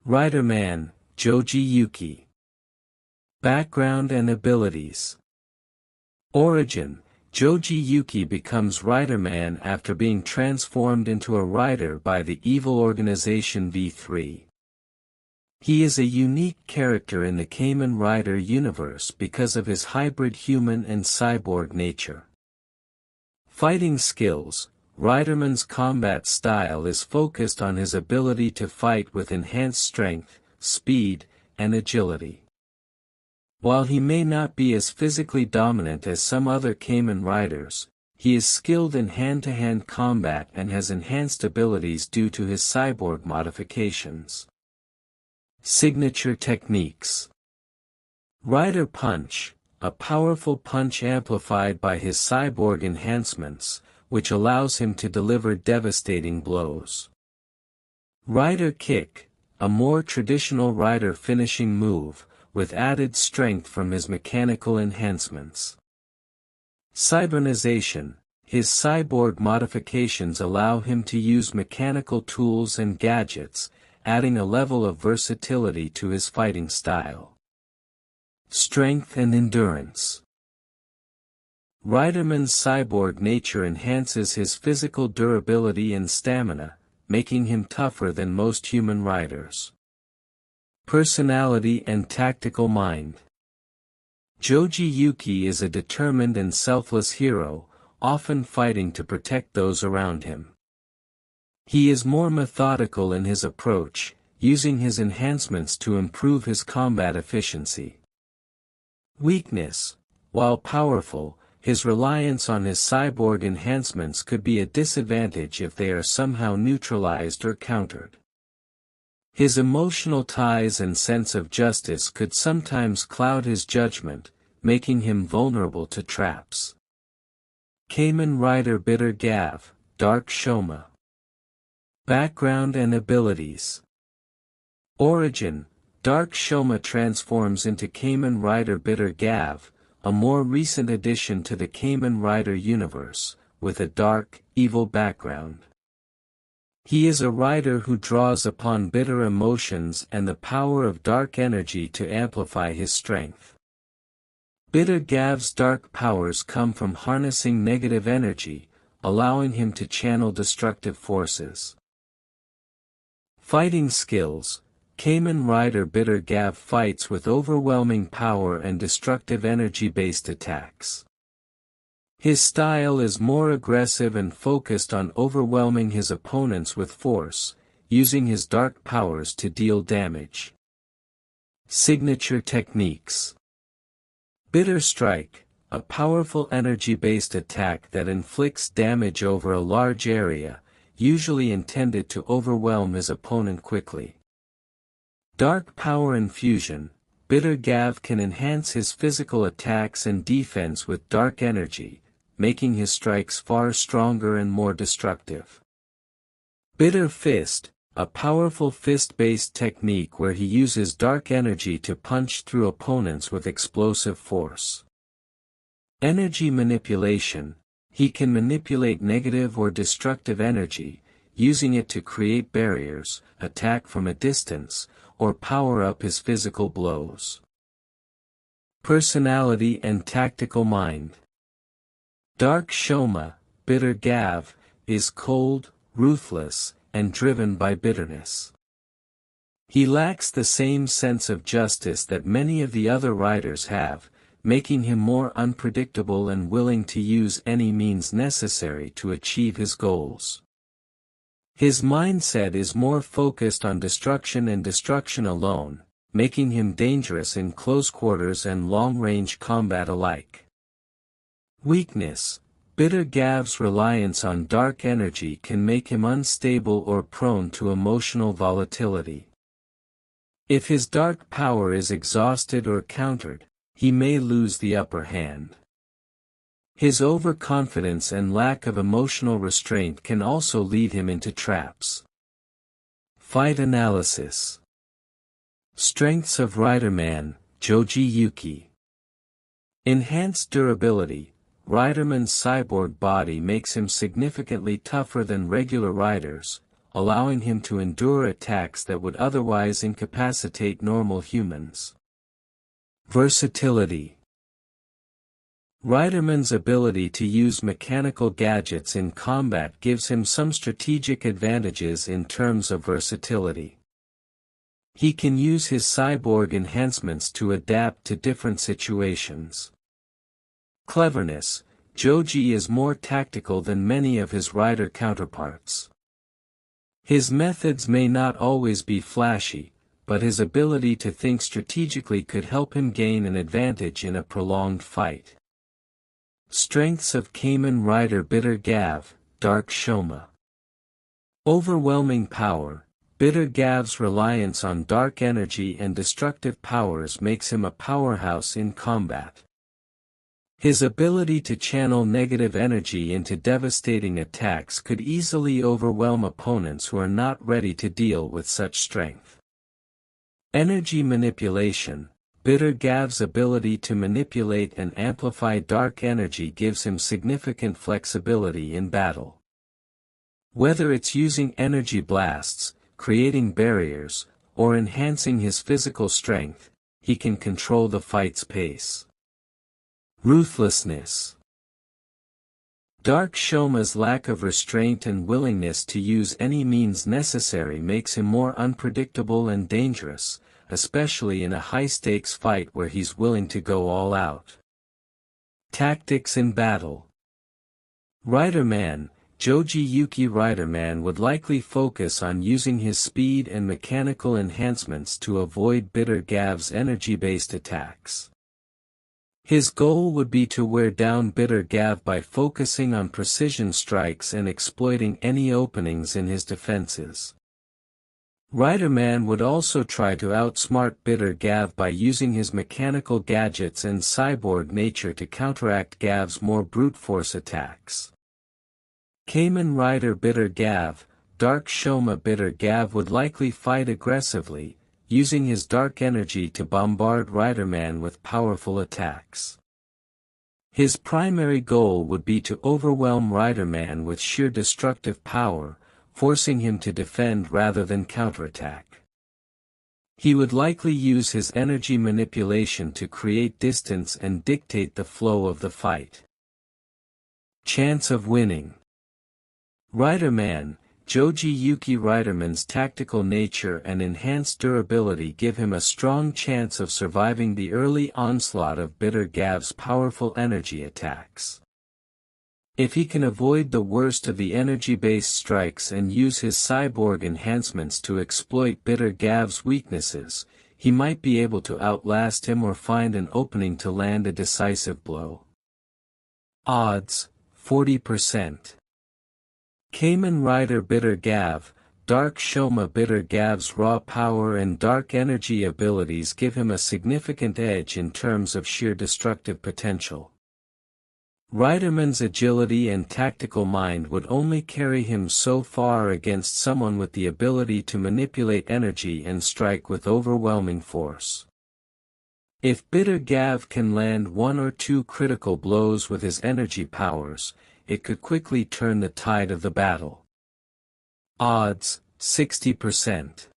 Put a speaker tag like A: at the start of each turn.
A: Riderman, Joji Yuki. Background and abilities. Origin: Joji Yuki becomes Riderman after being transformed into a rider by the evil organization V3. He is a unique character in the Kamen Rider universe because of his hybrid human and cyborg nature. Fighting skills: Riderman's combat style is focused on his ability to fight with enhanced strength, speed, and agility. While he may not be as physically dominant as some other Kamen Riders, he is skilled in hand-to-hand combat and has enhanced abilities due to his cyborg modifications. Signature techniques. Rider Punch, a powerful punch amplified by his cyborg enhancements, which allows him to deliver devastating blows. Rider Kick, a more traditional rider finishing move, with added strength from his mechanical enhancements. Cybernization: his cyborg modifications allow him to use mechanical tools and gadgets, adding a level of versatility to his fighting style. Strength and endurance. Riderman's cyborg nature enhances his physical durability and stamina, making him tougher than most human riders. Personality and tactical mind. Joji Yuki is a determined and selfless hero, often fighting to protect those around him. He is more methodical in his approach, using his enhancements to improve his combat efficiency. Weakness: while powerful, his reliance on his cyborg enhancements could be a disadvantage if they are somehow neutralized or countered. His emotional ties and sense of justice could sometimes cloud his judgment, making him vulnerable to traps. Kamen Rider Bitter Gavv, Dark Shoma. Background and abilities. Origin: Dark Shoma transforms into Kamen Rider Bitter Gavv, a more recent addition to the Kamen Rider universe, with a dark, evil background. He is a rider who draws upon bitter emotions and the power of dark energy to amplify his strength. Bitter Gavv's dark powers come from harnessing negative energy, allowing him to channel destructive forces. Fighting skills: Kamen Rider Bitter Gavv fights with overwhelming power and destructive energy-based attacks. His style is more aggressive and focused on overwhelming his opponents with force, using his dark powers to deal damage. Signature techniques. Bitter Strike, a powerful energy-based attack that inflicts damage over a large area, usually intended to overwhelm his opponent quickly. Dark Power Infusion: Bitter Gavv can enhance his physical attacks and defense with dark energy, making his strikes far stronger and more destructive. Bitter Fist, a powerful fist-based technique where he uses dark energy to punch through opponents with explosive force. Energy Manipulation: he can manipulate negative or destructive energy, using it to create barriers, attack from a distance, or power up his physical blows. Personality and tactical mind. Dark Shoma, Bitter Gavv, is cold, ruthless, and driven by bitterness. He lacks the same sense of justice that many of the other riders have, making him more unpredictable and willing to use any means necessary to achieve his goals. His mindset is more focused on destruction and destruction alone, making him dangerous in close quarters and long-range combat alike. Weakness: Bitter Gavv's reliance on dark energy can make him unstable or prone to emotional volatility. If his dark power is exhausted or countered, he may lose the upper hand. His overconfidence and lack of emotional restraint can also lead him into traps. Fight analysis. Strengths of Riderman, Joji Yuki. Enhanced durability: Riderman's cyborg body makes him significantly tougher than regular riders, allowing him to endure attacks that would otherwise incapacitate normal humans. Versatility. Riderman's ability to use mechanical gadgets in combat gives him some strategic advantages in terms of versatility. He can use his cyborg enhancements to adapt to different situations. Cleverness. Joji is more tactical than many of his rider counterparts. His methods may not always be flashy, but his ability to think strategically could help him gain an advantage in a prolonged fight. Strengths of Kamen Rider Bitter Gavv, Dark Shoma. Overwhelming power. Bitter Gavv's reliance on dark energy and destructive powers makes him a powerhouse in combat. His ability to channel negative energy into devastating attacks could easily overwhelm opponents who are not ready to deal with such strength. Energy manipulation. Bitter Gavv's ability to manipulate and amplify dark energy gives him significant flexibility in battle. Whether it's using energy blasts, creating barriers, or enhancing his physical strength, he can control the fight's pace. Ruthlessness. Dark Shoma's lack of restraint and willingness to use any means necessary makes him more unpredictable and dangerous, especially in a high-stakes fight where he's willing to go all out. Tactics in battle. Riderman. Joji Yuki Riderman would likely focus on using his speed and mechanical enhancements to avoid Bitter Gavv's energy-based attacks. His goal would be to wear down Bitter Gavv by focusing on precision strikes and exploiting any openings in his defenses. Riderman would also try to outsmart Bitter Gavv by using his mechanical gadgets and cyborg nature to counteract Gavv's more brute force attacks. Kamen Rider Bitter Gavv, Dark Shoma. Bitter Gavv would likely fight aggressively, using his dark energy to bombard Riderman with powerful attacks. His primary goal would be to overwhelm Riderman with sheer destructive power, forcing him to defend rather than counterattack. He would likely use his energy manipulation to create distance and dictate the flow of the fight. Chance of winning. Riderman. Joji Yuki Riderman's tactical nature and enhanced durability give him a strong chance of surviving the early onslaught of Bitter Gavv's powerful energy attacks. If he can avoid the worst of the energy-based strikes and use his cyborg enhancements to exploit Bitter Gavv's weaknesses, he might be able to outlast him or find an opening to land a decisive blow. Odds, 40%. Kamen Rider Bitter Gavv, Dark Shoma. Bitter Gavv's raw power and dark energy abilities give him a significant edge in terms of sheer destructive potential. Riderman's agility and tactical mind would only carry him so far against someone with the ability to manipulate energy and strike with overwhelming force. If Bitter Gavv can land one or two critical blows with his energy powers, it could quickly turn the tide of the battle. Odds, 60%.